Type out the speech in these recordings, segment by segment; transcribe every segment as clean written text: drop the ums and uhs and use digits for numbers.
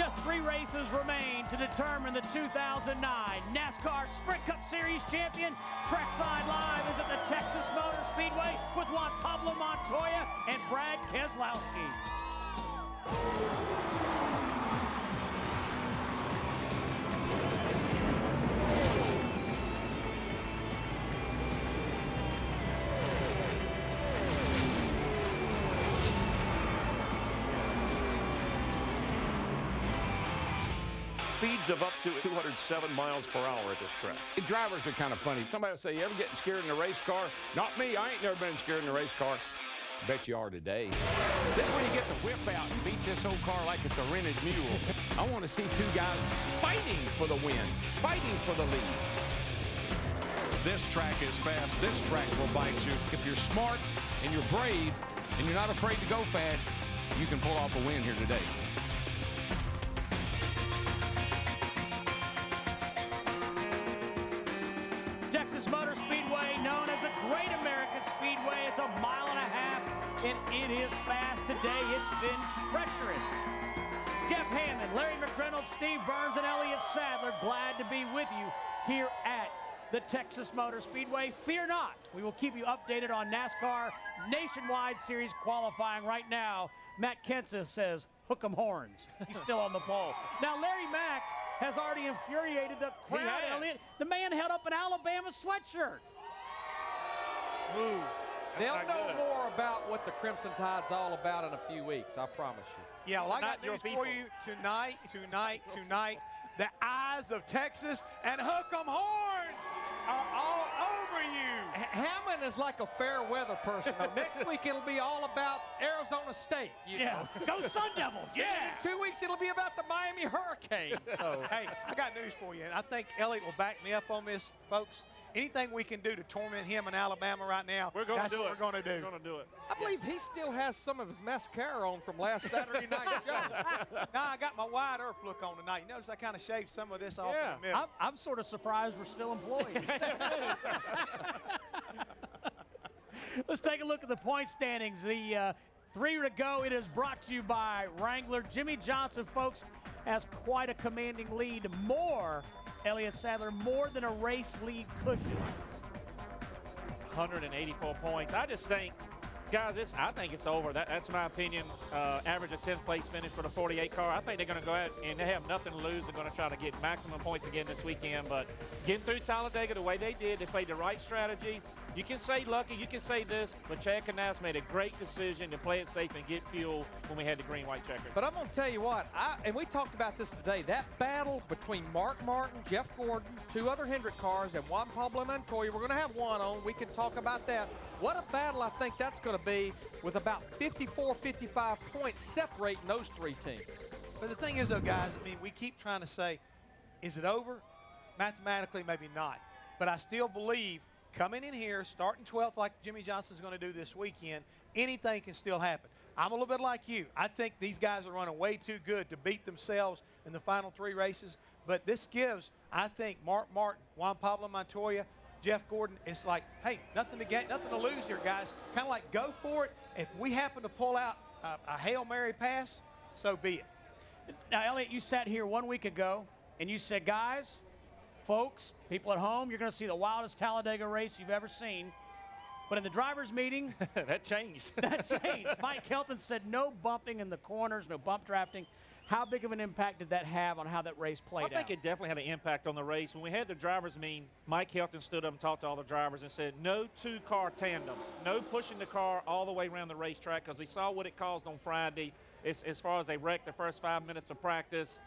Just 3 races remain to determine the 2009 NASCAR Sprint Cup Series champion. Trackside Live is at the Texas Motor Speedway with Juan Pablo Montoya and Brad Keselowski. Speeds of up to 207 miles per hour at this track. The drivers are kind of funny. Somebody will say, you ever getting scared in a race car? Not me. I ain't never been scared in a race car. Bet you are today. This is when you get the whip out and beat this old car like it's a rented mule. I want to see 2 guys fighting for the win, fighting for the lead. This track is fast. This track will bite you. If you're smart and you're brave and you're not afraid to go fast, you can pull off a win here today. Texas Motor Speedway, known as the Great American Speedway. It's a mile and a half, and it is fast today. It's been treacherous. Jeff Hammond, Larry McReynolds, Steve Burns, and Elliott Sadler, glad to be with you here at the Texas Motor Speedway. Fear not, we will keep you updated on NASCAR Nationwide Series qualifying right now. Matt Kenseth says, hook 'em horns. He's still on the pole. Now, Larry Mack has already infuriated the crowd, Elliott. The man held up an Alabama sweatshirt. Ooh, they'll know more about what the Crimson Tide's all about in a few weeks, I promise you. Yeah, well, I got news for you tonight. The eyes of Texas and hook 'em horns are all over you. Hammond is like a fair weather person. Though. Next week it'll be all about Arizona State. You know? Go Sun Devils, yeah. In 2 weeks it'll be about the Miami Hurricanes. So. Hey, I got news for you, and I think Elliott will back me up on this, folks. Anything we can do to torment him in Alabama right now, we're going to do it. We're going to do. We're going to do it. I believe he still has some of his mascara on from last Saturday night show. Now I got my wide earth look on tonight. You notice I kind of shaved some of this off in the middle. I'm sort of surprised we're still employed. Let's take a look at the point standings. The 3 to go. It is brought to you by Wrangler. Jimmy Johnson, folks, has quite a commanding lead. More, Elliott Sadler, more than a race lead cushion. 184 points. I just think, guys, I think it's over. That's my opinion. Average a 10th place finish for the 48 car. I think they're going to go out and they have nothing to lose. They're going to try to get maximum points again this weekend. But getting through Talladega the way they did, they played the right strategy. You can say lucky, you can say this, but Chad Knaus made a great decision to play it safe and get fuel when we had the green-white checker. But I'm going to tell you what, and we talked about this today, that battle between Mark Martin, Jeff Gordon, 2 other Hendrick cars, and Juan Pablo Montoya, we're going to have one on. We can talk about that. What a battle I think that's going to be with about 54, 55 points separating those 3 teams. But the thing is, though, guys, I mean, we keep trying to say, is it over? Mathematically, maybe not. But I still believe coming in here, starting 12th like Jimmy Johnson's going to do this weekend, anything can still happen. I'm a little bit like you. I think these guys are running way too good to beat themselves in the final 3 races. But this gives, I think, Mark Martin, Juan Pablo Montoya, Jeff Gordon, it's like, hey, nothing to get, nothing to lose here, guys. Kind of like go for it. If we happen to pull out a Hail Mary pass, so be it. Now, Elliott, you sat here 1 week ago, and you said, guys, folks, people at home, you're going to see the wildest Talladega race you've ever seen. But in the driver's meeting, that changed. That changed. Mike Kelton said no bumping in the corners, no bump drafting. How big of an impact did that have on how that race played out? I think it definitely had an impact on the race. When we had the driver's meeting, Mike Kelton stood up and talked to all the drivers and said, no 2-car tandems, no pushing the car all the way around the racetrack, because we saw what it caused on Friday as far as they wrecked the first 5 minutes of practice.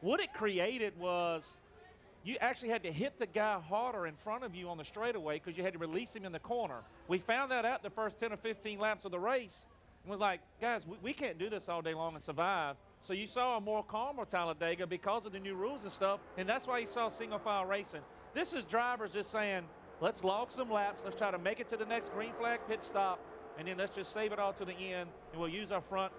What it created was you actually had to hit the guy harder in front of you on the straightaway because you had to release him in the corner. We found that out the first 10 or 15 laps of the race and was like, guys, we can't do this all day long and survive. So you saw a more calmer Talladega because of the new rules and stuff, and that's why you saw single file racing. This is drivers just saying, let's log some laps, let's try to make it to the next green flag pit stop, and then let's just save it all to the end, and we'll use our front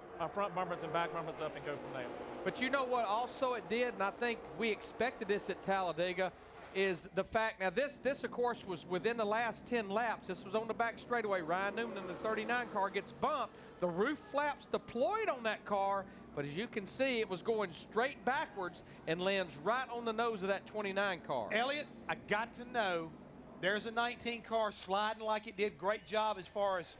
bumpers and back bumpers up and go from there. But you know what also it did, and I think we expected this at Talladega, is the fact, now this of course was within the last 10 laps. This was on the back straightaway. Ryan Newman in the 39 car gets bumped. The roof flaps deployed on that car, but as you can see, it was going straight backwards and lands right on the nose of that 29 car. Elliott, I got to know there's a 19 car sliding like it did. Great job as far as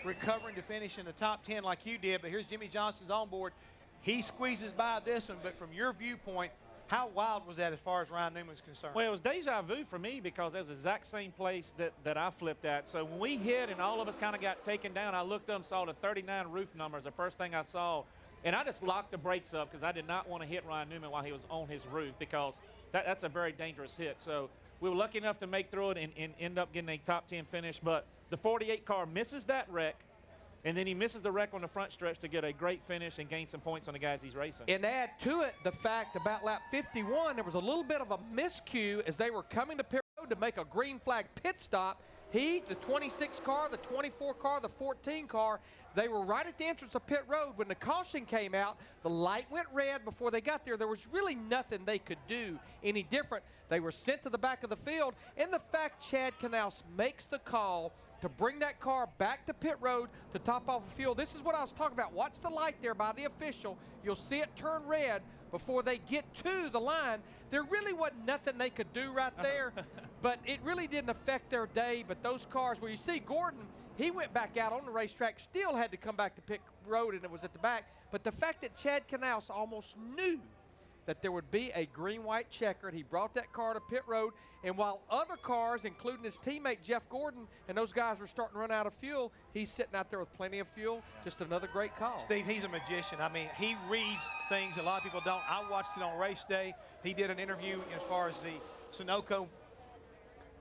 recovering to finish in the top 10 like you did, but here's Jimmy Johnson's on board. He squeezes by this one, but from your viewpoint, how wild was that as far as Ryan Newman's concerned? Well, it was deja vu for me because it was the exact same place that I flipped at. So when we hit and all of us kind of got taken down, I looked up and saw the 39 roof numbers, the first thing I saw. And I just locked the brakes up because I did not want to hit Ryan Newman while he was on his roof because that's a very dangerous hit. So we were lucky enough to make through it and end up getting a top 10 finish. But the 48 car misses that wreck. And then he misses the wreck on the front stretch to get a great finish and gain some points on the guys he's racing. And add to it the fact about lap 51, there was a little bit of a miscue as they were coming to pit road to make a green flag pit stop. He, the 26 car, the 24 car, the 14 car, they were right at the entrance of pit road. When the caution came out, the light went red before they got there. There was really nothing they could do any different. They were sent to the back of the field. And the fact Chad Knaus makes the call to bring that car back to pit road to top off the fuel. This is what I was talking about. Watch the light there by the official. You'll see it turn red before they get to the line. There really wasn't nothing they could do right there, but it really didn't affect their day. But those cars, where you see Gordon, he went back out on the racetrack, still had to come back to pit road, and it was at the back. But the fact that Chad Knaus almost knew that there would be a green-white checkered, he brought that car to pit road, and while other cars, including his teammate Jeff Gordon, and those guys were starting to run out of fuel, he's sitting out there with plenty of fuel. Just another great call. Steve, he's a magician. I mean, he reads things a lot of people don't. I watched it on race day. He did an interview as far as the Sunoco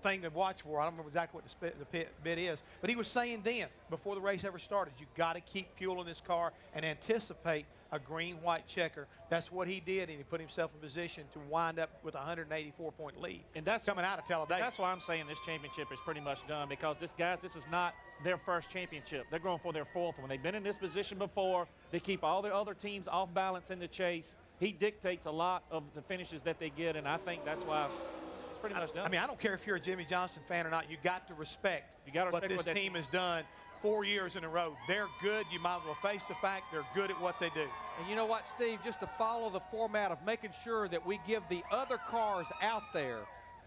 thing to watch for. I don't remember exactly what the bit is, but he was saying then, before the race ever started, you got to keep fuel in this car and anticipate a green-white checker. That's what he did, and he put himself in position to wind up with a 184-point lead. And that's coming out of Talladega. That's why I'm saying this championship is pretty much done, because this is not their first championship. They're going for their fourth one. They've been in this position before. They keep all their other teams off balance in the chase. He dictates a lot of the finishes that they get, and I think that's why it's pretty much done. I mean, I don't care if you're a Jimmy Johnson fan or not. You got to respect, what this what team has done 4 years in a row. They're good. You might as well face the fact they're good at what they do. And you know what, Steve, just to follow the format of making sure that we give the other cars out there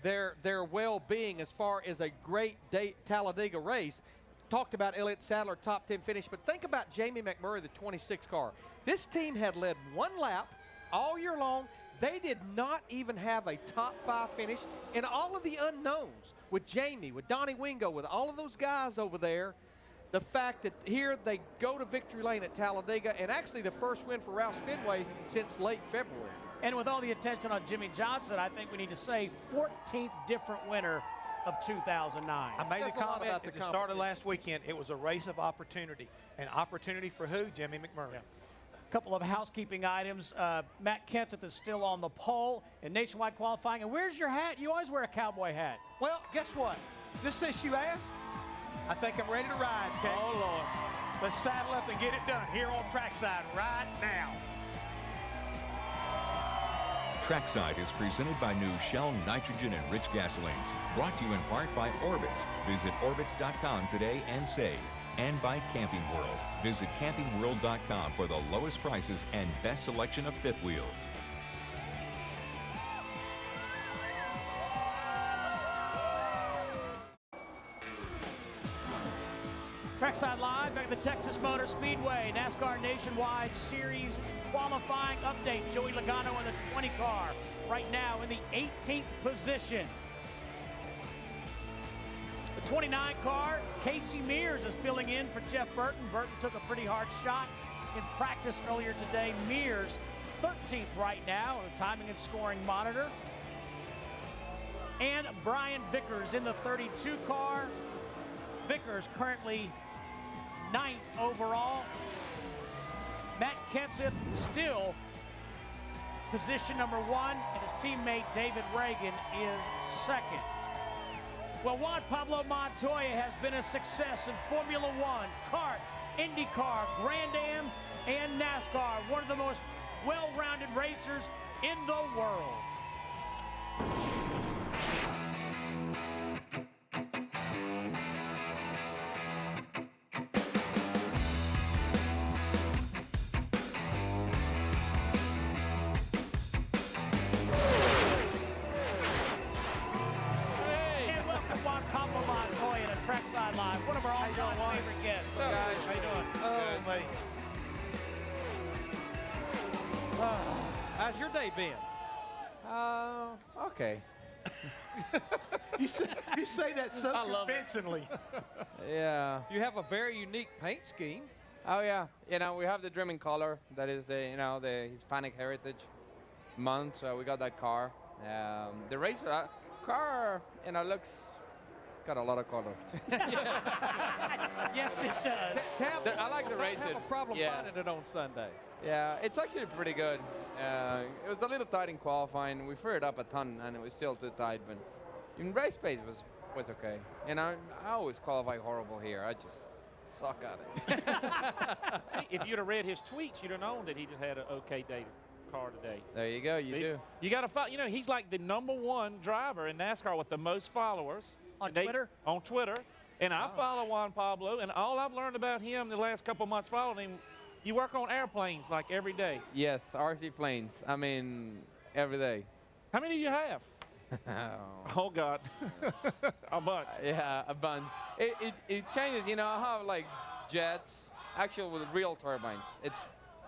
their well-being as far as a great Talladega race. Talked about Elliott Sadler, top 10 finish, but think about Jamie McMurray, the 26 car. This team had led one lap all year long. They did not even have a top 5 finish. And all of the unknowns with Jamie, with Donnie Wingo, with all of those guys over there, the fact that here they go to victory lane at Talladega, and actually the first win for Roush Fenway since late February. And with all the attention on Jimmy Johnson, I think we need to say 14th different winner of 2009. I made the comment about at the start of last weekend. It was a race of opportunity. An opportunity for who? Jimmy McMurray. Yeah. A couple of housekeeping items. Matt Kenseth is still on the pole in nationwide qualifying. And where's your hat? You always wear a cowboy hat. Well, guess what? Just since you asked, I think I'm ready to ride, Tex. Oh, Lord. Let's saddle up and get it done here on Trackside right now. Trackside is presented by new Shell Nitrogen Enriched Gasolines. Brought to you in part by Orbitz. Visit Orbitz.com today and save. And by Camping World. Visit CampingWorld.com for the lowest prices and best selection of fifth wheels. Trackside Live back at the Texas Motor Speedway. NASCAR Nationwide Series qualifying update. Joey Logano in the 20 car right now in the 18th position. The 29 car, Casey Mears is filling in for Jeff Burton. Burton took a pretty hard shot in practice earlier today. Mears 13th right now on the timing and scoring monitor. And Brian Vickers in the 32 car. Vickers currently 9th overall. Matt Kenseth still position number 1, and his teammate David Reagan is 2nd. Well, Juan Pablo Montoya has been a success in Formula One, kart, IndyCar, Grand Am, and NASCAR. One of the most well-rounded racers in the world. favorite guest. What's up, guys? How you doing? Oh, mate. How's your day been? Okay. You say that so I love it. convincingly. Yeah. You have a very unique paint scheme. Oh yeah. We have the Dreaming Color. That is the Hispanic Heritage Month. So we got that car. The racer car, looks got a lot of color. Yes, it does. I like the racer. I have a problem finding it on Sunday. Yeah, it's actually pretty good. It was a little tight in qualifying. We figured up a ton, and it was still too tight. But in race pace was okay. I always qualify horrible here. I just suck at it. See, if you'd have read his tweets, you'd have known that he had an okay day car today. There you go. You See? do. You got to follow. He's like the #1 driver in NASCAR with the most followers. On Twitter? On Twitter. And I follow Juan Pablo, and all I've learned about him the last couple months following him, you work on airplanes like every day. Yes, RC planes. I mean, every day. How many do you have? Oh, God. A bunch. Yeah, a bunch. It changes. I have like jets, actually with real turbines. It's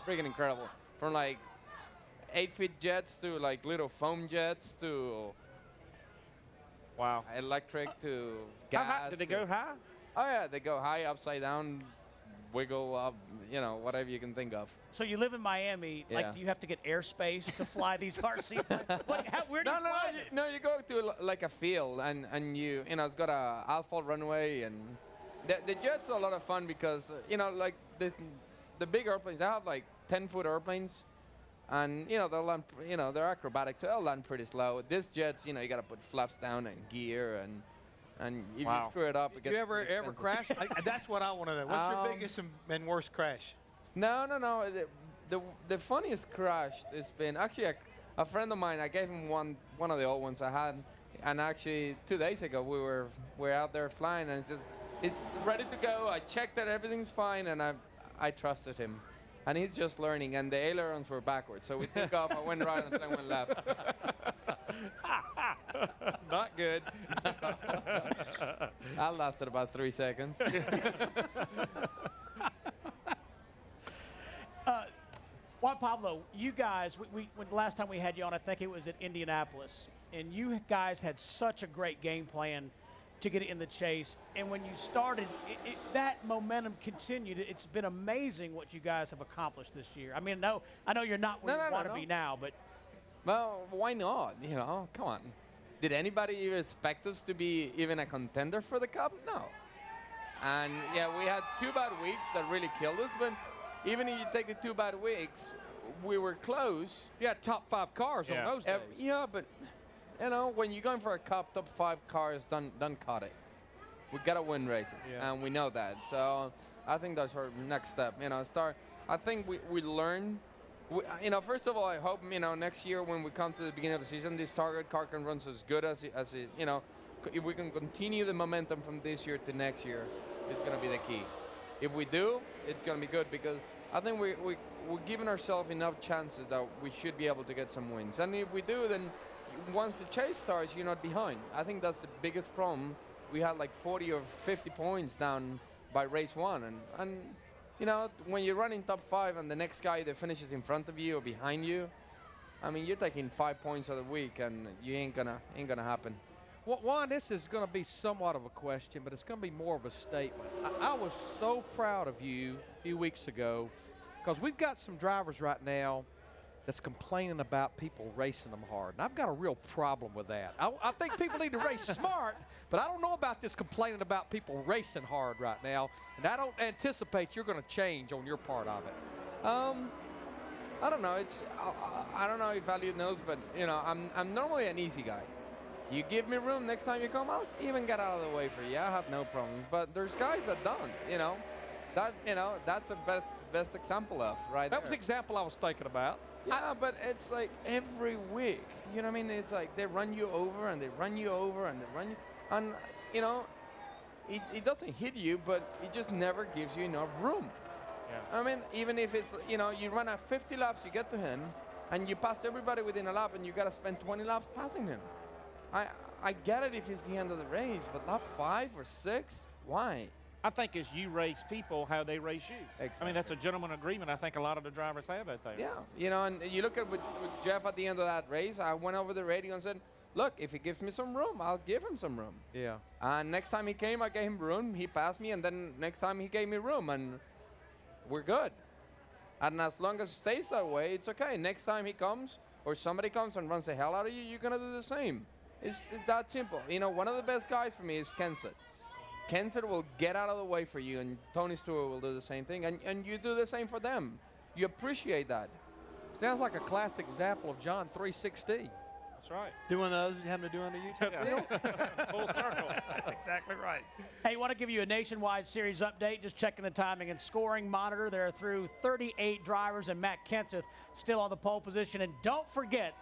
freaking incredible. From like 8-foot jets to like little foam jets to Wow. electric to How gas. high? Did they go high? Oh yeah, they go high, upside down, wiggle up, whatever you can think of. So you live in Miami. Yeah. Like, do you have to get airspace to fly these RC planes? Where do you fly them? No, you go to like a field and it's got a asphalt runway, and the jets are a lot of fun because like the big airplanes, they have like 10-foot airplanes, and they'll land, they're acrobatic, so they'll land pretty slow. This jets, you got to put flaps down and gear, and if you screw it up, it gets You ever pretty expensive. crash? That's what I want to know. What's your biggest and worst crash? No. The funniest crash has been actually a friend of mine. I gave him one of the old ones I had, and actually 2 days ago we're out there flying, and it's ready to go. I checked that everything's fine, and I trusted him, and he's just learning. And the ailerons were backwards, so we took off. I went right and I went left. Not good. That lasted about 3 seconds. Juan Pablo, you guys, when the last time we had you on, I think it was at Indianapolis, and you guys had such a great game plan to get it in the chase. And when you started, that momentum continued. It's been amazing what you guys have accomplished this year. I mean, I know you're not where you want to be now, but Well, why not? Come on. Did anybody even expect us to be even a contender for the Cup? No. And yeah, we had 2 bad weeks that really killed us, but even if you take the 2 bad weeks, we were close. You had top 5 cars on those days. Yeah, but when you're going for a Cup, top 5 cars don't cut it. We gotta win races, and we know that. So I think that's our next step. I think we learn. First of all, I hope next year when we come to the beginning of the season, this Target car can run as good as it. If we can continue the momentum from this year to next year, it's gonna be the key. If we do, it's gonna be good because I think we're giving ourselves enough chances that we should be able to get some wins. And if we do, then once the chase starts, you're not behind. I think that's the biggest problem. We had like 40 or 50 points down by race 1, and when you're running top 5 and the next guy that finishes in front of you or behind you, I mean, you're taking 5 points of the week, and you ain't gonna happen. Well, Juan, this is going to be somewhat of a question, but it's going to be more of a statement. I was so proud of you a few weeks ago because we've got some drivers right now that's complaining about people racing them hard. And I've got a real problem with that. I think people need to race smart, but I don't know about this complaining about people racing hard right now. And I don't anticipate you're going to change on your part of it. I don't know. I don't know if Elliot knows, but I'm normally an easy guy. You give me room next time you come out, even get out of the way for you. I have no problems. But there's guys that don't. That's a best example of right That there. was the example I was thinking about. Yeah, but it's like every week. You know what I mean? It's like they run you over and they run you over and they run you. And, it doesn't hit you, but it just never gives you enough room. Yeah. I mean, even if it's, you run at 50 laps, you get to him, and you pass everybody within a lap, and you got to spend 20 laps passing him. I get it if it's the end of the race, but lap 5 or 6, why? I think as you race people, how they race you. I mean, that's a gentleman agreement I think a lot of the drivers have out there. Yeah, you know, and you look at with Jeff at the end of that race, I went over the radio and said, look, if he gives me some room, I'll give him some room. Yeah. And next time he came, I gave him room. He passed me, and then next time he gave me room, and we're good. And as long as it stays that way, it's okay. Next time he comes, or somebody comes and runs the hell out of you, you're going to do the same. It's that simple. You know, one of the best guys for me is Kenseth. Kenseth will get out of the way for you, and Tony Stewart will do the same thing, and you do the same for them. You appreciate that. Sounds like a classic example of John 3:16. That's right. Do one of those you having to do under YouTube? Full circle. That's exactly right. Hey, want to give you a nationwide series update. Just checking the timing and scoring monitor. They're through 38 drivers, and Matt Kenseth still on the pole position. And don't forget,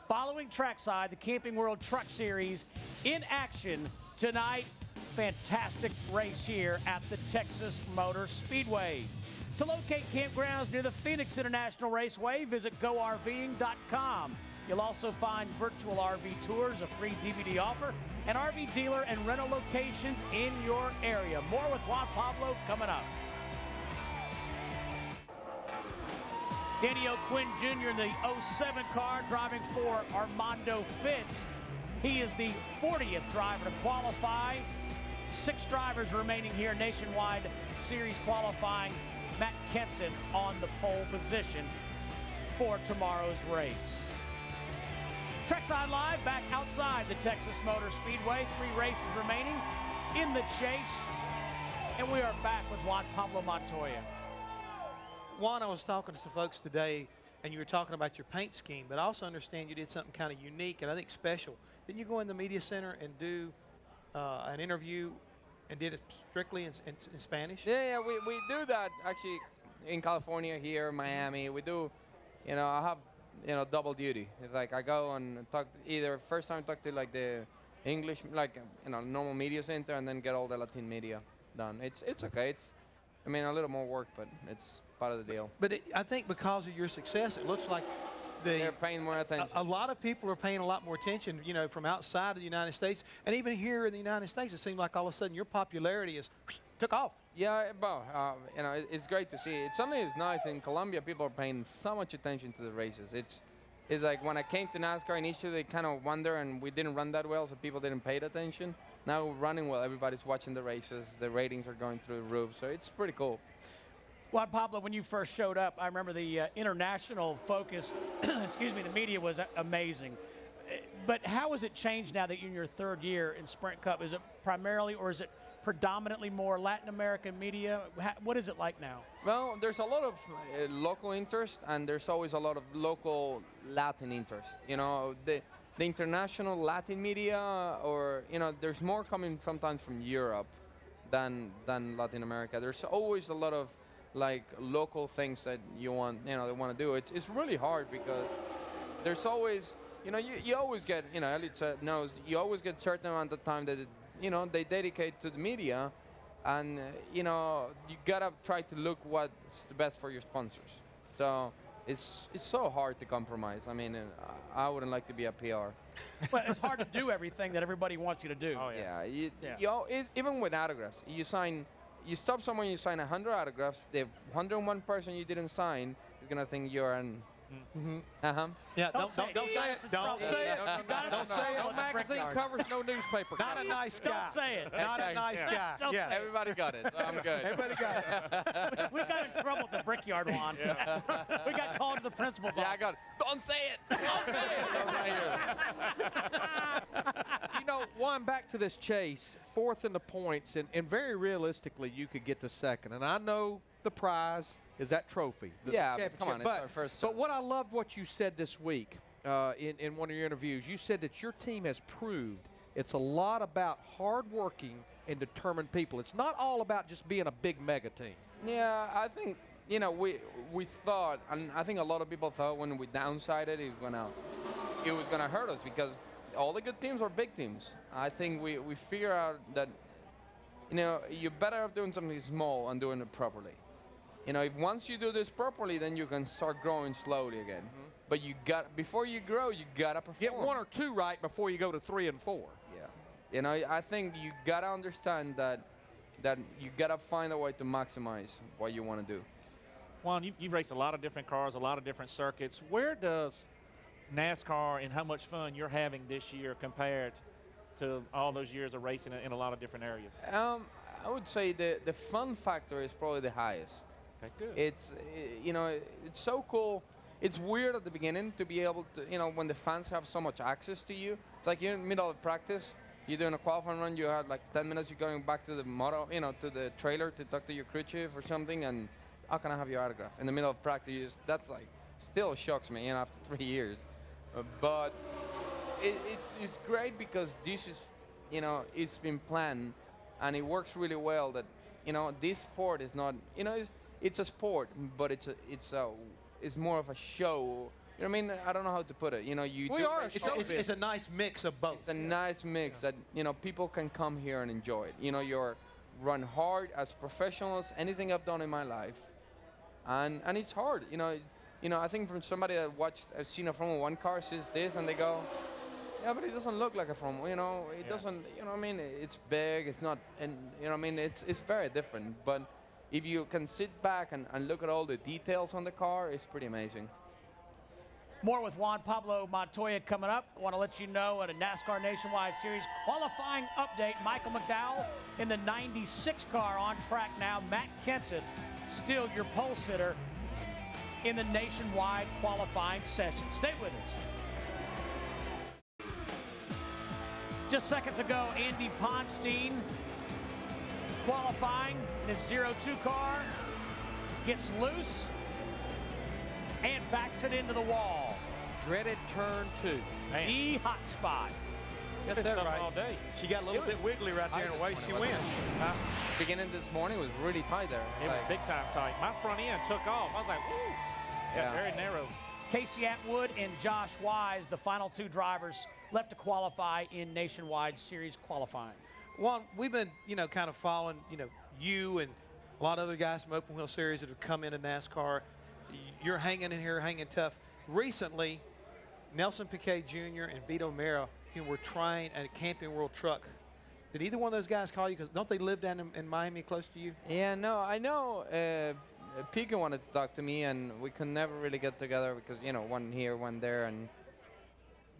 following Trackside, the Camping World Truck Series in action tonight. Fantastic race here at the Texas Motor Speedway. To locate campgrounds near the Phoenix International Raceway, visit GoRVing.com. You'll also find virtual RV tours, a free DVD offer, and RV dealer and rental locations in your area. More with Juan Pablo coming up. Danny O'Quinn Jr. in the 07 car driving for Armando Fitz. He is the 40th driver to qualify. 6 drivers remaining here nationwide series qualifying. Matt Kenseth on the pole position for tomorrow's race. Trackside Live back outside the Texas Motor Speedway. 3 races remaining in the chase. And we are back with Juan Pablo Montoya. Juan, I was talking to some folks today, and you were talking about your paint scheme, but I also understand you did something kind of unique and I think special. Didn't you go in the media center and do an interview and did it strictly in Spanish? Yeah, we do that actually in California, here, Miami. We do, you know, I have, you know, double duty. It's like I go and talk, either first time talk to like the English, like, you know, normal media center, and then get all the Latin media done. It's okay. It's, I mean, a little more work, but it's part of the deal. But I think because of your success, it looks like they're paying more attention. A lot of people are paying a lot more attention, you know, from outside of the United States. And even here in the United States, it seems like all of a sudden your popularity is took off. Yeah, well, you know, it's great to see. It's something that's nice. In Colombia, people are paying so much attention to the races. It's like when I came to NASCAR, initially they kind of wonder, and we didn't run that well, so people didn't pay attention. Now we're running well. Everybody's watching the races. The ratings are going through the roof, so it's pretty cool. Juan Pablo, when you first showed up, I remember the international focus, excuse me, the media was amazing. But how has it changed now that you're in your 3rd year in Sprint Cup? Is it primarily, or is it predominantly more Latin American media? What is it like now? Well, there's a lot of local interest, and there's always a lot of local Latin interest. You know, the international Latin media, or, you know, there's more coming sometimes from Europe than Latin America. There's always a lot of like local things that you want, you know, they want to do. It's really hard because there's always, you know, you always get, you know, Elliot knows, you always get certain amount of time that, you know, they dedicate to the media, and, you know, you gotta try to look what's the best for your sponsors. So it's so hard to compromise. I mean, I wouldn't like to be a PR. But it's hard to do everything that everybody wants you to do. Oh, yeah. Even with autographs, you stop someone, you sign 100 autographs, the 101 person you didn't sign is going to think you're an... Yeah, Don't say it. Don't say it. Don't say it. Don't say it. No magazine covers, no newspaper. Not a nice guy. Don't say it. Not a nice guy. Don't Yes. Everybody got it, so I'm good. Everybody got it. We got in trouble at the Brickyard, Juan. We got called to the principal's Yeah, office. I got it. Don't say it. Don't say it. I'm right here. You know, Juan, back to this chase, 4th in the points, and very realistically, you could get to 2nd. And I know the prize is that trophy. The Yeah, but championship. come on, it's our first But time. what I loved what you said this week in one of your interviews, you said that your team has proved it's a lot about hard-working and determined people. It's not all about just being a big mega team. Yeah, I think, you know, we thought, and I think a lot of people thought when we downsized it was gonna hurt us, because all the good teams are big teams. I think we figure out that, you know, you're better off doing something small and doing it properly. You know, if once you do this properly, then you can start growing slowly again. But before you grow, you gotta perform. Get 1 or 2 right before you go to 3 and 4. Yeah. You know, I think you gotta understand that that you gotta find a way to maximize what you want to do. Juan, you've raced a lot of different cars, a lot of different circuits. Where does NASCAR and how much fun you're having this year compared to all those years of racing in a lot of different areas? I would say the fun factor is probably the highest. Okay, good. It's it's so cool. It's weird at the beginning to be able to, when the fans have so much access to you. It's like you're in the middle of practice, you're doing a qualifying run, you have like 10 minutes, you're going back to the to the trailer to talk to your crew chief or something, and how can I have your autograph? In the middle of practice, that's like, still shocks me, after 3 years. But it's great because this is, it's been planned, and it works really well that, this sport is not, it's a sport, but it's more of a show. You know what I mean? I don't know how to put it. It's a nice mix of both. It's a nice mix that, people can come here and enjoy it. You're run hard as professionals, anything I've done in my life. And it's hard. I think from somebody that I've seen a Formula 1 car, sees this, and they go, yeah, but it doesn't look like a Formula, it doesn't, it's big, it's not, and, it's very different. But if you can sit back and look at all the details on the car, it's pretty amazing. More with Juan Pablo Montoya coming up. I want to let you know at a NASCAR Nationwide Series qualifying update, Michael McDowell in the 96 car on track now. Matt Kenseth, still your pole sitter in the Nationwide qualifying session. Stay with us. Just seconds ago, Andy Ponstein qualifying in his 0-2 car, gets loose and backs it into the wall. Dreaded turn 2. The hot spot. Got that right. All day. She got a little bit wiggly right there, and away she went. Beginning this morning was really tight there. It was big time tight. My front end took off. I was like, woo. Yeah, very narrow. Casey Atwood and Josh Wise, the final 2 drivers left to qualify in Nationwide Series qualifying. Juan, we've been, kind of following, you and a lot of other guys from Open Wheel Series that have come into NASCAR. You're hanging in here, hanging tough. Recently, Nelson Piquet Jr. and Vito Mera, who were trying at a Camping World truck. Did either one of those guys call you? Because don't they live down in Miami close to you? Yeah, no, I know. Piquet wanted to talk to me, and we could never really get together because, one here, one there.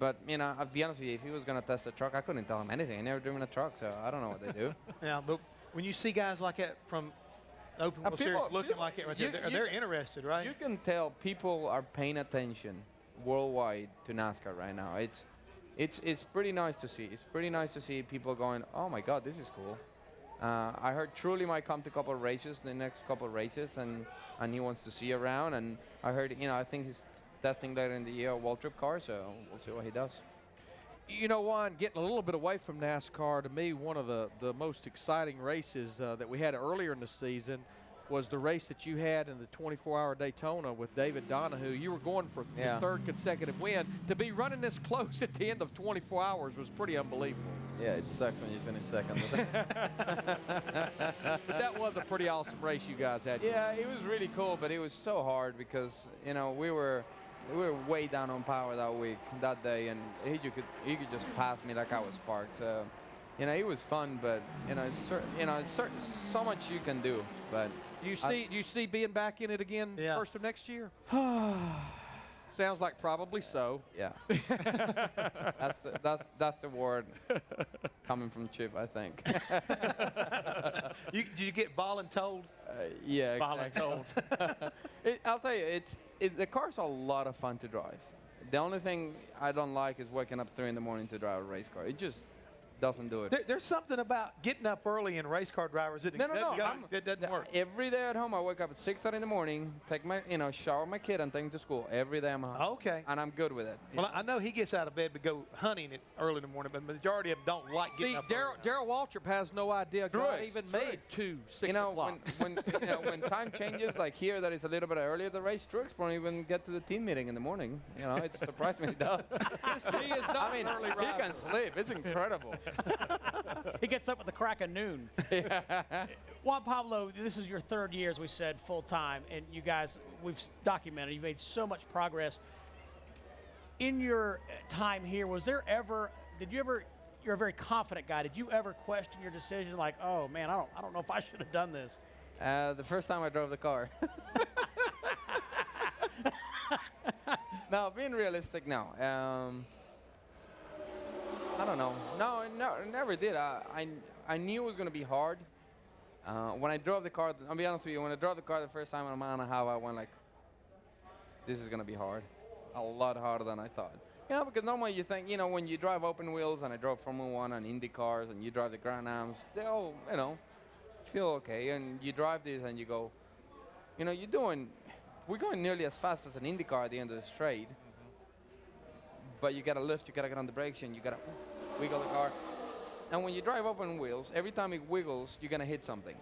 But, I'll be honest with you, if he was going to test the truck, I couldn't tell him anything. I never driven a truck, so I don't know what they do. Yeah, but when you see guys like that from Open Wheel Series looking like it right there, they're interested, right? You can tell people are paying attention worldwide to NASCAR right now. It's pretty nice to see. It's pretty nice to see people going, oh my God, this is cool. I heard Truly might come to a couple of races, the next couple of races, and he wants to see around. And I heard, I think he's testing later in the year a Waltrip car, so we'll see what he does. Juan, getting a little bit away from NASCAR, to me, one of the most exciting races that we had earlier in the season was the race that you had in the 24-hour Daytona with David Donahue. You were going for your 3rd consecutive win. To be running this close at the end of 24 hours was pretty unbelievable. Yeah, it sucks when you finish second. But that was a pretty awesome race you guys had. Yeah, it was really cool, but it was so hard because, we were way down on power that day, and he could just pass me like I was parked. So, it was fun, but it's so much you can do. But you see being back in it again first of next year? Sounds like probably so. Yeah. that's the word coming from Chip, I think. Did you get voluntold? Yeah, Voluntold. I'll tell you, the car's a lot of fun to drive. The only thing I don't like is waking up 3 in the morning to drive a race car. It just doesn't do it. There's something about getting up early in race car drivers that it doesn't work. Every day at home, I wake up at 6:30 in the morning, take my, shower my kid, and take him to school. Every day I'm home. Okay. And I'm good with it. Well, I know he gets out of bed to go hunting early in the morning, but the majority of them don't like getting up early. Darrell Waltrip has no idea. God even made 6 o'clock. When time changes, like here, that is a little bit earlier, the race, Truex won't even get to the team meeting in the morning. It's surprised me he does. He is not an early riser. He can sleep. It's incredible. He gets up at the crack of noon. Juan Pablo, this is your 3rd year, as we said, full-time, and you guys, we've documented, you've made so much progress. In your time here, did you ever you're a very confident guy. Did you ever question your decision, like, oh man, I don't know if I should have done this? The first time I drove the car. No, being realistic, no. I don't know. No, never did. I knew it was going to be hard. When I drove the car, I'll be honest with you, when I drove the car the first time in a mile and a half, I went like, this is going to be hard. A lot harder than I thought. Because normally you think, when you drive open wheels, and I drove Formula 1 and Indy cars, and you drive the Grand Ams, they all, feel okay. And you drive these and you go, we're going nearly as fast as an Indy car at the end of the straight. But you got to lift, you got to get on the brakes, and you got to wiggle the car. And when you drive open wheels, every time it wiggles, you're going to hit something.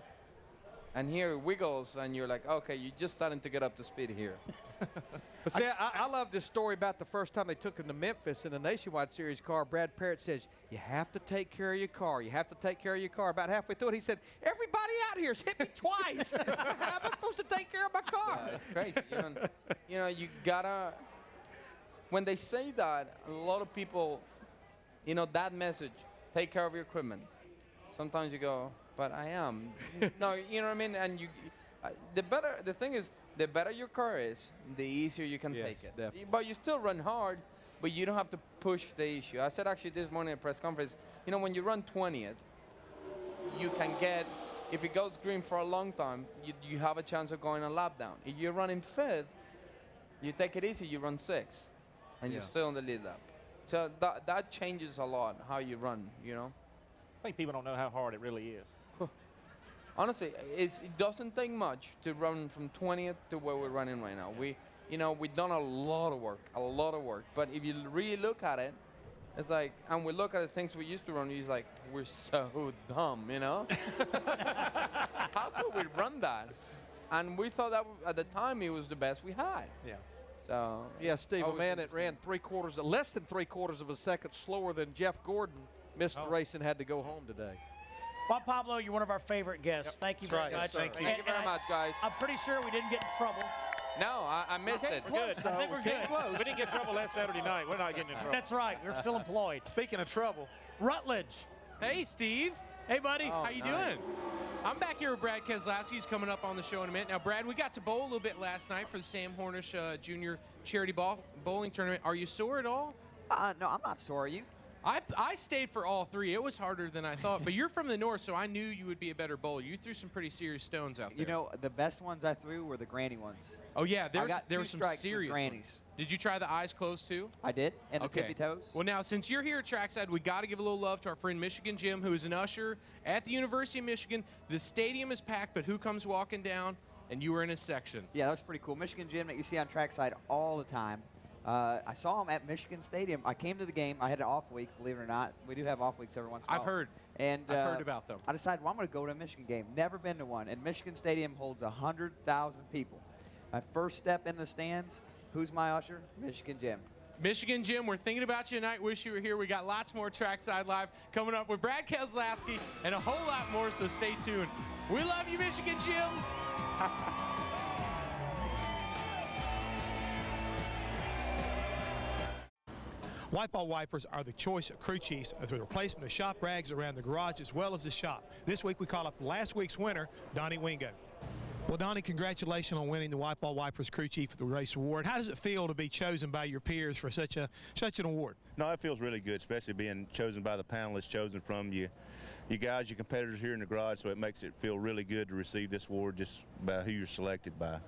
And here it wiggles, and you're like, okay, you're just starting to get up to speed here. But see, I love this story about the first time they took him to Memphis in a Nationwide Series car. Brad Parrott says, you have to take care of your car. You have to take care of your car. About halfway through it, he said, everybody out here has hit me twice. How am I supposed to take care of my car? Yeah, it's crazy. You gotta, when they say that, a lot of people, that message, take care of your equipment. Sometimes you go, but I am. No, you know what I mean? And the thing is, the better your car is, the easier you can take it. Definitely. But you still run hard, but you don't have to push the issue. I said actually this morning at a press conference, when you run 20th, you can get, if it goes green for a long time, you have a chance of going a lap down. If you're running 5th, you take it easy, you run 6th, and you're still on the lead lap. So that changes a lot how you run, I think people don't know how hard it really is. Honestly, it doesn't take much to run from 20th to where we're running right now. We've done a lot of work. But if you really look at it, it's like, and we look at the things we used to run, it's like, we're so dumb, How could we run that? And we thought that at the time it was the best we had. Yeah. So. Yeah, Steve, a man that ran less than three quarters of a second slower than Jeff Gordon missed the race and had to go home today. Juan Pablo, you're one of our favorite guests. Thank you very much. Thank you. Thank you very much, guys. I'm pretty sure we didn't get in trouble. No, I missed it. We're good. I think we're good. We didn't get in trouble last Saturday night. We're not getting in trouble. That's right. We're still employed. Speaking of trouble. Rutledge. Hey, Steve. Hey, buddy. How you doing? I'm back here with Brad Keselowski. He's coming up on the show in a minute. Now, Brad, we got to bowl a little bit last night for the Sam Hornish Junior Charity Bowling Tournament. Are you sore at all? No, I'm not sore. Are you? I stayed for all three. It was harder than I thought, but you're from the north, so I knew you would be a better bowler. You threw some pretty serious stones out there. The best ones I threw were the granny ones. Oh, yeah, there were some strikes serious grannies. ones. Did you try the eyes closed, too? I did, and the tippy toes. Well, now, since you're here at Trackside, we got to give a little love to our friend Michigan Jim, who is an usher at the University of Michigan. The stadium is packed, but who comes walking down? And you were in his section. Yeah, that was pretty cool. Michigan Jim that you see on Trackside all the time. I saw him at Michigan Stadium. I came to the game. I had an off week, believe it or not. We do have off weeks every once in a while. I've heard. And I've heard about them. I decided, well, I'm going to go to a Michigan game. Never been to one. And Michigan Stadium holds 100,000 people. My first step in the stands, who's my usher? Michigan Jim. Michigan Jim, we're thinking about you tonight. Wish you were here. We got lots more Trackside Live coming up with Brad Keselowski and a whole lot more, so stay tuned. We love you, Michigan Jim. Whiteball wipers are the choice of crew chiefs as a replacement of shop rags around the garage as well as the shop. This week we call up last week's winner, Donnie Wingo. Well, Donnie, congratulations on winning the Whiteball Wipers Crew Chief of the Race Award. How does it feel to be chosen by your peers for such an award? No, it feels really good, especially being chosen by the panelists, chosen from you guys, your competitors here in the garage, so it makes it feel really good to receive this award just by who you're selected by.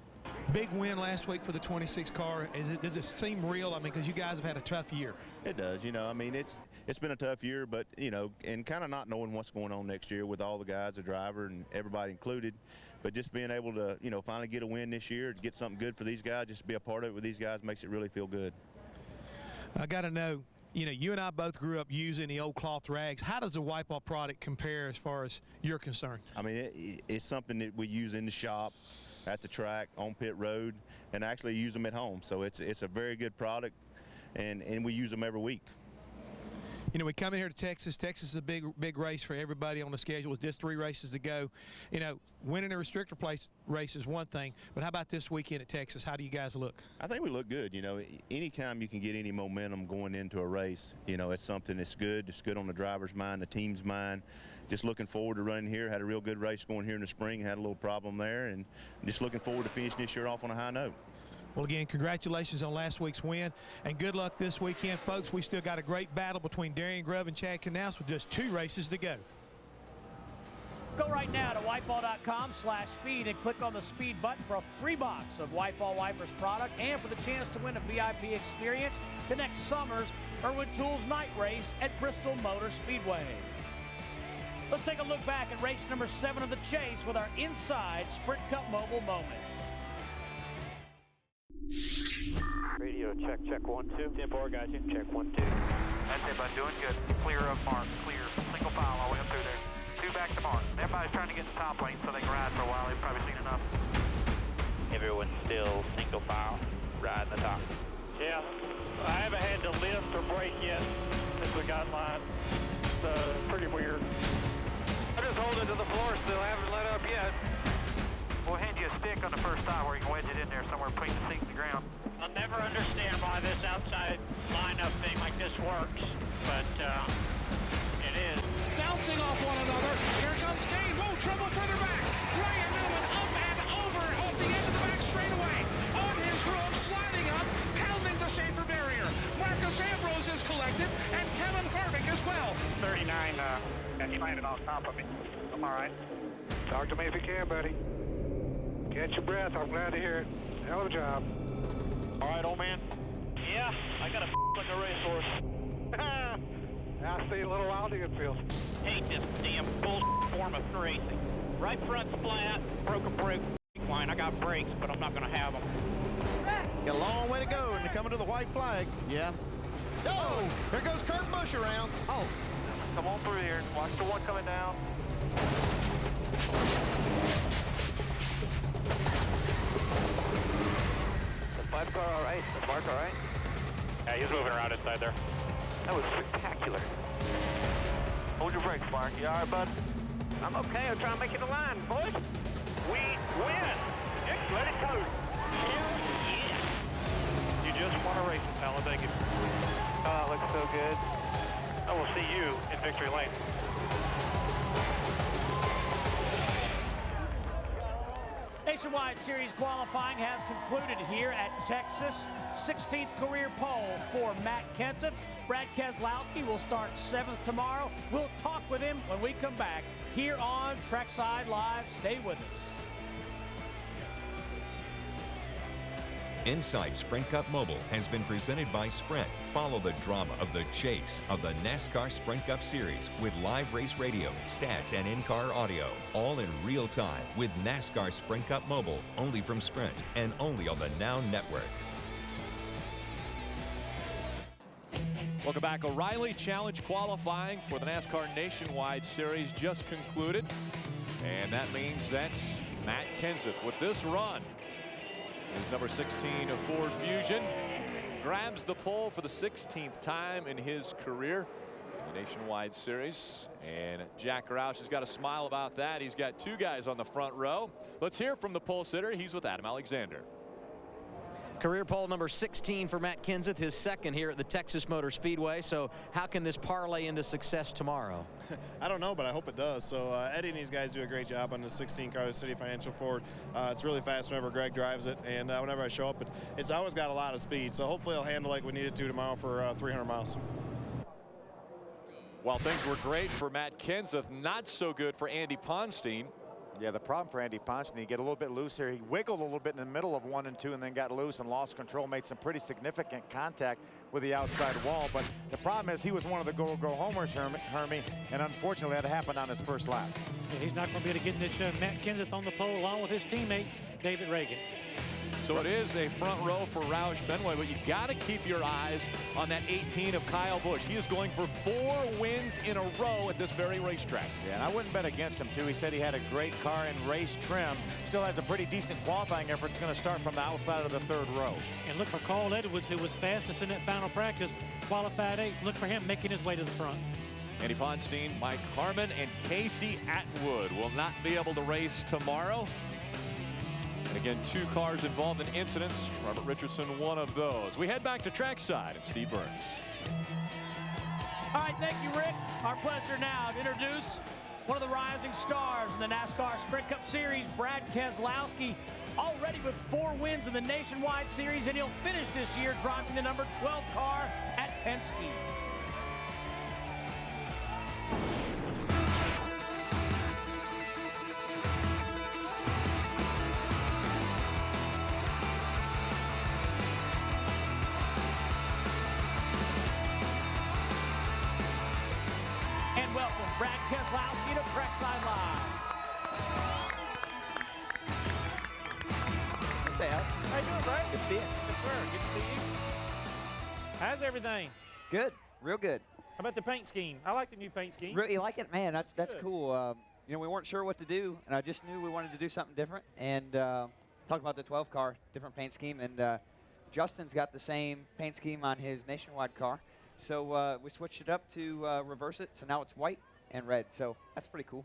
Big win last week for the 26 car. Does it seem real? I mean, because you guys have had a tough year. It does, I mean, it's been a tough year, but, and kind of not knowing what's going on next year with all the guys, the driver, and everybody included. But just being able to, finally get a win this year, to get something good for these guys, just to be a part of it with these guys makes it really feel good. I got to know, you and I both grew up using the old cloth rags. How does the Whiteball product compare as far as you're concerned? I mean, it's something that we use in the shop, at the track, on pit road, and actually use them at home. So it's a very good product, and we use them every week. You know, we come in here to Texas. Texas is a big race for everybody on the schedule with just 3 races to go. You know, winning a restrictor place race is one thing, but how about this weekend at Texas? How do you guys look? I think we look good. You know, anytime you can get any momentum going into a race, you know, it's something that's good. It's good on the driver's mind, the team's mind. Just looking forward to running here. Had a real good race going here in the spring. Had a little problem there, and just looking forward to finishing this year off on a high note. Well, again, congratulations on last week's win, and good luck this weekend, folks. We still got a great battle between Darian Grubb and Chad Knaus with just 2 races to go. Go right now to whiteball.com/speed and click on the speed button for a free box of White Ball Wipers product and for the chance to win a VIP experience to next summer's Irwin Tools night race at Bristol Motor Speedway. Let's take a look back at race number 7 of the chase with our Inside Sprint Cup Mobile moment. Radio check, check 1, 2. 10-4, got you. Check 1, 2. That's everybody doing good. Clear of mark, clear. Single file all the way up through there. 2 back to mark. Everybody's trying to get the top lane so they can ride for a while. They've probably seen enough. Everyone's still single file, riding the top. Yeah, I haven't had to lift or brake yet since we got in line. It's pretty weird. I just hold it to the floor still, haven't let up yet. We'll hand you a stick on the first stop where you can wedge it in there somewhere between the seat and the ground. I'll never understand why this outside lineup thing like this works, but it is. Bouncing off one another. Here comes Kane. Whoa, trouble further back. Ryan Newman up and over off the end of the back straightaway. On his road, sliding up, pounding the safer barrier. Marcus Ambrose is collected, and Kevin Harvick as well. 39 got landed on top of me. I'm all right. Talk to me if you can, buddy. Catch your breath. I'm glad to hear it. Hell of a job. All right, old man? Yeah, I got to like a racehorse. I see a little Aldian feels. Hate this damn bull form of racing. Right front splat, broken brake line. I got brakes, but I'm not going to have them. Got a long way to go, and they're coming to the white flag. Yeah. Oh, here goes Kurt Busch around. Oh. Come on through here. Watch the one coming down. The 5 car all right? The Mark all right? Yeah, he's moving around inside there. That was spectacular. Hold your brakes, Mark. You all right, bud? I'm okay. I'm trying to make it a line, boys. We win. Yeah, let it go. Hell yeah. You just won a race in Talladega. Oh, it looks so good. I will see you in victory lane. Nationwide Series qualifying has concluded here at Texas. 16th career pole for Matt Kenseth. Brad Keselowski will start 7th tomorrow. We'll talk with him when we come back here on Trackside Live. Stay with us. Inside Sprint Cup Mobile has been presented by Sprint. Follow the drama of the chase of the NASCAR Sprint Cup Series with live race radio, stats, and in-car audio. All in real time with NASCAR Sprint Cup Mobile, only from Sprint and only on the Now Network. Welcome back. O'Reilly Challenge qualifying for the NASCAR Nationwide Series just concluded. And that means that Matt Kenseth with this run, his number 16 of Ford Fusion, grabs the pole for the 16th time in his career in the Nationwide Series. And Jack Roush has got a smile about that. He's got 2 guys on the front row. Let's hear from the pole sitter. He's with Adam Alexander. Career pole number 16 for Matt Kenseth, his second here at the Texas Motor Speedway. So how can this parlay into success tomorrow? I don't know, but I hope it does. So Eddie and these guys do a great job on the 16 car, the City Financial Ford. It's really fast whenever Greg drives it, and whenever I show up, it's always got a lot of speed. So hopefully it'll handle like we need it to tomorrow for 300 miles. While things were great for Matt Kenseth, not so good for Andy Ponstein. Yeah, the problem for Andy Ponstein, he get a little bit loose here. He wiggled a little bit in the middle of 1 and 2 and then got loose and lost control, made some pretty significant contact with the outside wall. But the problem is he was one of the go-homers, Hermie, and unfortunately that happened on his first lap. Yeah, he's not going to be able to get this Matt Kenseth on the pole along with his teammate, David Reagan. So it is a front row for Roush Fenway, but you got to keep your eyes on that 18 of Kyle Busch. He is going for 4 wins in a row at this very racetrack. Yeah, and I wouldn't bet against him, too. He said he had a great car in race trim. Still has a pretty decent qualifying effort. It's going to start from the outside of the 3rd row. And look for Carl Edwards, who was fastest in that final practice, qualified 8th. Look for him making his way to the front. Andy Ponstein, Mike Harmon, and Casey Atwood will not be able to race tomorrow. And again, 2 cars involved in incidents. Robert Richardson, one of those. We head back to trackside and Steve Burns. All right, thank you, Rick. Our pleasure now to introduce one of the rising stars in the NASCAR Sprint Cup Series, Brad Keselowski, already with 4 wins in the Nationwide Series, and he'll finish this year driving the number 12 car at Penske. And welcome Brad Keselowski to Trackside Live. What's up? How you doing, Brad? Good to see you. Yes, sir. Good to see you. How's everything? Good. Real good. How about the paint scheme? I like the new paint scheme. Really like it, man. That's Good. cool. You know, we weren't sure what to do, and I just knew we wanted to do something different. And talking about the 12 car, different paint scheme, and Justin's got the same paint scheme on his Nationwide car. So we switched it up to reverse it, so now it's white and red. So that's pretty cool.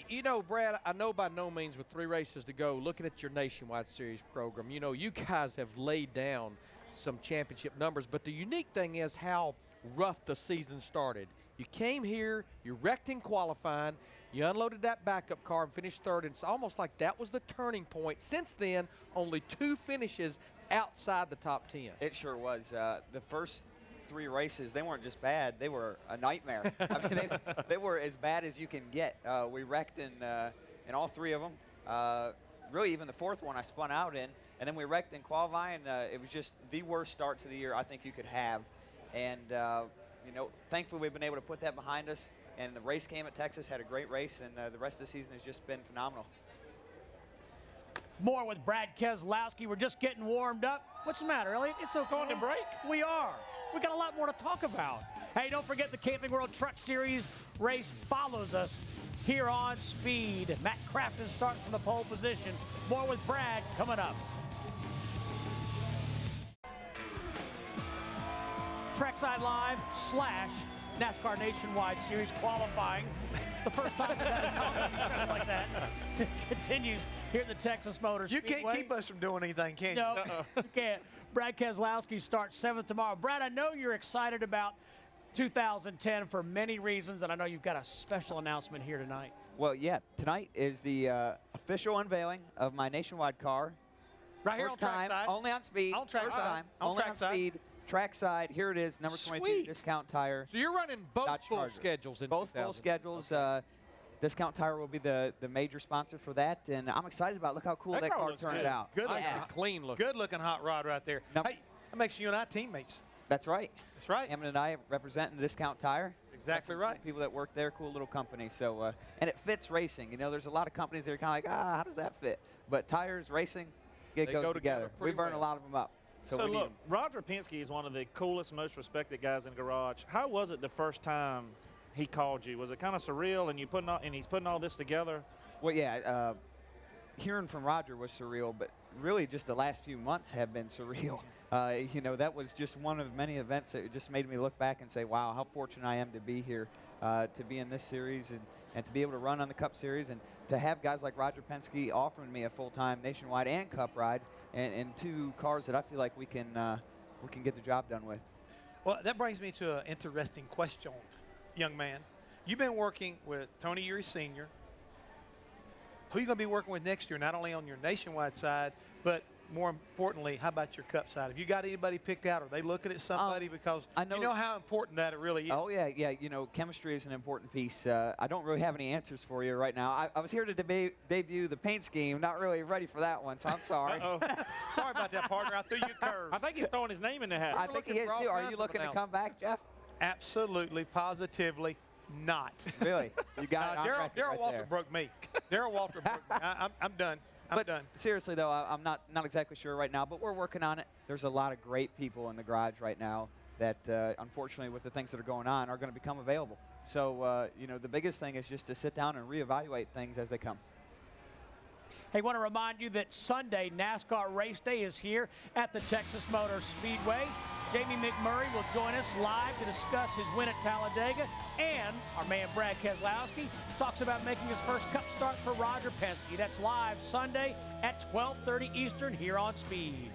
You know, Brad, I know by no means with 3 races to go, looking at your Nationwide Series program, you know, you guys have laid down some championship numbers, but the unique thing is how rough the season started. You came here, you wrecked in qualifying, you unloaded that backup car and finished 3rd, and it's almost like that was the turning point. Since then, only 2 finishes outside the top 10. It sure was. The first 3 races, they weren't just bad, they were a nightmare. I mean, they were as bad as you can get. We wrecked in all 3 of them. Really, even the 4th one I spun out in, and then we wrecked in qualifying. It was just the worst start to the year I think you could have. And, you know, thankfully we've been able to put that behind us. And the race came at Texas, had a great race, and the rest of the season has just been phenomenal. More with Brad Keselowski. We're just getting warmed up. What's the matter, Elliot? It's okay. Going to break? We are. We got a lot more to talk about. Hey, don't forget the Camping World Truck Series race follows us here on Speed. Matt Crafton starting from the pole position. More with Brad coming up. Trackside Live / NASCAR Nationwide Series qualifying. It's the first time we've had a comedy show like that. It continues here at the Texas Motor Speedway. You can't keep us from doing anything, can you? No, you can't. Brad Keselowski starts 7th tomorrow. Brad, I know you're excited about 2010 for many reasons, and I know you've got a special announcement here tonight. Well, yeah, tonight is the official unveiling of my Nationwide car. Right here on First time, Trackside. only on Speed. On Trackside. First time, On only on Trackside. Speed. Trackside, here it is, number 22, Sweet. Discount Tire. So you're running both Dodge full Charger. schedules in Both 2000. full schedules. Discount Tire will be the major sponsor for that, and I'm excited about it. Look how cool that car looks turned good. out. Good Nice looking. and clean looking. Good looking hot rod right there. Hey, that makes you and I teammates. That's right. That's right. Hammond and I representing Discount Tire. That's exactly right. People that work there, cool little company. So, and it fits racing. You know, there's a lot of companies that are kind of like, how does that fit? But tires, racing, it goes go together. together We pretty burn well. a lot of them up. So, So we need look, 'em. Roger Penske is one of the coolest, most respected guys in the garage. How was it the first time he called you? Was it kind of surreal, and he's putting all this together? Well, yeah, hearing from Roger was surreal, but really just the last few months have been surreal. You know, that was just one of many events that just made me look back and say, wow, how fortunate I am to be here, to be in this series and to be able to run on the Cup Series and to have guys like Roger Penske offering me a full-time Nationwide and Cup ride and 2 cars that I feel like we can get the job done with. Well, that brings me to an interesting question, young man. You've been working with Tony Eury Sr. Who are you going to be working with next year, not only on your Nationwide side, but more importantly, how about your Cup side? Have you got anybody picked out? Are they looking at somebody? Because I know, you know how important that it really is. Oh, yeah. You know, chemistry is an important piece. I don't really have any answers for you right now. I was here to debut the paint scheme. Not really ready for that one, so I'm sorry. Sorry about that, partner. I threw you a curve. I think he's throwing his name in the hat. I think he is, too. Are you looking to come back, Jeff? Absolutely, positively not. Really? You got it on record Darryl right Walter there. broke me. Darryl Walter broke me. I'm done. I'm done. Seriously, though, I'm not exactly sure right now, but we're working on it. There's a lot of great people in the garage right now that, unfortunately, with the things that are going on, are going to become available. So, you know, the biggest thing is just to sit down and reevaluate things as they come. Hey, want to remind you that Sunday, NASCAR Race Day is here at the Texas Motor Speedway. Jamie McMurray will join us live to discuss his win at Talladega, and our man Brad Keselowski talks about making his first Cup start for Roger Penske. That's live Sunday at 12:30 Eastern here on Speed.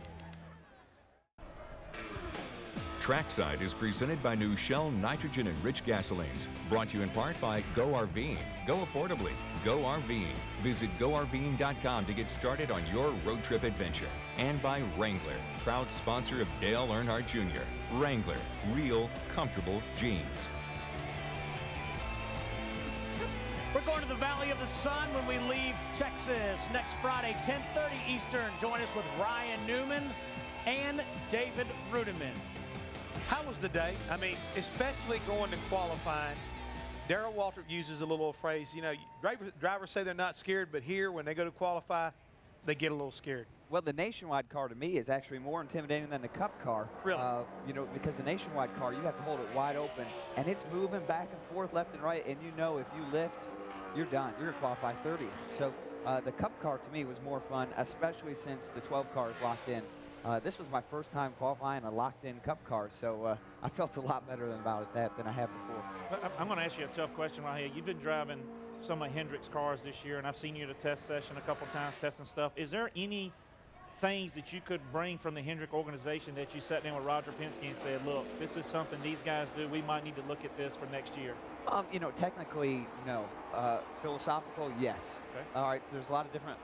Trackside is presented by new Shell nitrogen-enriched gasolines. Brought to you in part by Go RVing. Go affordably. Go RVing. Visit GoRVing.com to get started on your road trip adventure. And by Wrangler, proud sponsor of Dale Earnhardt Jr. Wrangler, real, comfortable jeans. We're going to the Valley of the Sun when we leave Texas next Friday, 10:30 Eastern. Join us with Ryan Newman and David Rudiman. How was the day? I mean, especially going to qualifying. Darrell Waltrip uses a little phrase, you know, drivers say they're not scared, but here, when they go to qualify, they get a little scared. Well, the Nationwide car to me is actually more intimidating than the Cup car. Really? You know, because the Nationwide car, you have to hold it wide open, and it's moving back and forth, left and right, and you know if you lift, you're done. You're going to qualify 30th. So the Cup car to me was more fun, especially since the 12 car is locked in. This was my first time qualifying a locked-in Cup car, so I felt a lot better about that than I have before. I'm going to ask you a tough question right here. You've been driving some of Hendrick's cars this year, and I've seen you at a test session a couple times testing stuff. Is there any things that you could bring from the Hendrick organization that you sat down with Roger Penske and said, look, this is something these guys do. We might need to look at this for next year? You know, technically, no. Philosophical, yes. Okay. All right, so there's a lot of different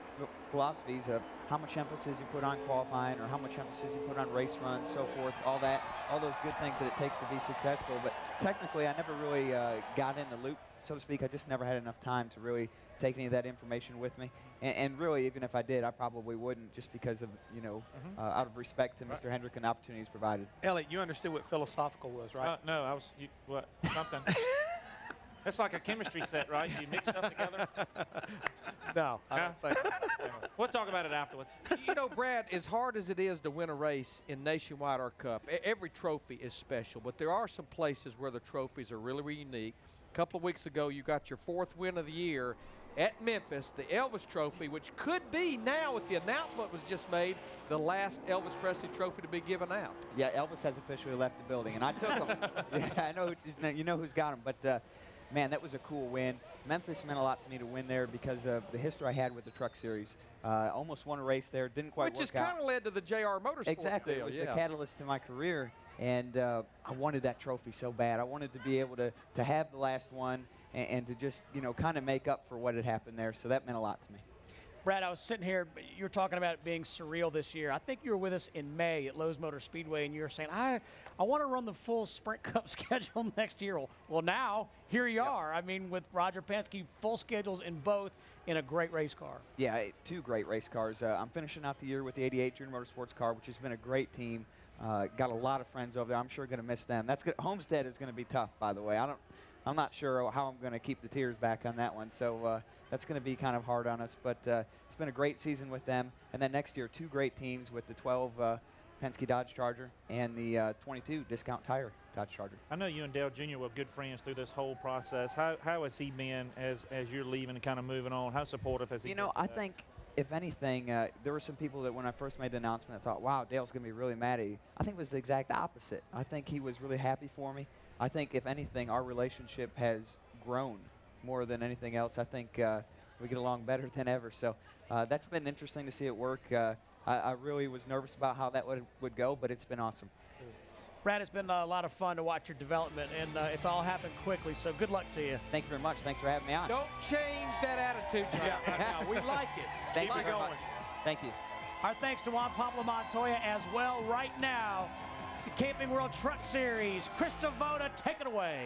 philosophies of how much emphasis you put on qualifying or how much emphasis you put on race runs, so forth, all that, all those good things that it takes to be successful. But technically, I never really got in the loop, so to speak. I just never had enough time to really take any of that information with me. And really, even if I did, I probably wouldn't, just because of, you know, out of respect to Mr. Hendrick and the opportunities provided. Elliot, you understood what philosophical was, right? No, I was, what, something. That's like a chemistry set, right? You mix stuff together? No, I don't think so. We'll talk about it afterwards. You know, Brad, as hard as it is to win a race in Nationwide or Cup, every trophy is special, but there are some places where the trophies are really, really unique. A couple of weeks ago, you got your 4th win of the year at Memphis, the Elvis Trophy, which could be now, with the announcement was just made, the last Elvis Presley trophy to be given out. Yeah, Elvis has officially left the building, and I took him. Yeah, I know, you know who's got him, but man, that was a cool win. Memphis meant a lot to me to win there because of the history I had with the Truck Series. Almost won a race there, didn't quite work out. Which has kind of led to the JR Motorsports Exactly, deal, it was the catalyst to my career, and I wanted that trophy so bad. I wanted to be able to have the last one and to just, you know, kind of make up for what had happened there, so that meant a lot to me. Brad, I was sitting here, you were talking about it being surreal this year. I think you were with us in May at Lowe's Motor Speedway, and you were saying, I want to run the full Sprint Cup schedule next year. Well, now, here you are. I mean, with Roger Penske, full schedules in both in a great race car. Yeah, 2 great race cars. I'm finishing out the year with the 88 Junior Motorsports car, which has been a great team. Got a lot of friends over there. I'm sure going to miss them. That's good. Homestead is going to be tough, by the way. I'm not sure how I'm going to keep the tears back on that one. So that's going to be kind of hard on us. But it's been a great season with them. And then next year, 2 great teams with the 12 Penske Dodge Charger and the 22 Discount Tire Dodge Charger. I know you and Dale Jr. were good friends through this whole process. How has he been as you're leaving and kind of moving on? How supportive has he been? You know, I think, if anything, there were some people that when I first made the announcement, I thought, wow, Dale's going to be really mad at you. I think it was the exact opposite. I think he was really happy for me. I think, if anything, our relationship has grown more than anything else. I think we get along better than ever. So that's been interesting to see it work. I really was nervous about how that would go, but it's been awesome. Brad, it's been a lot of fun to watch your development, and it's all happened quickly, so good luck to you. Thank you very much. Thanks for having me on. Don't change that attitude right now. We like it. Thank you Keep very going. much. Thank you. Our thanks to Juan Pablo Montoya as well. Right now, the Camping World Truck Series. Krista Voda, take it away.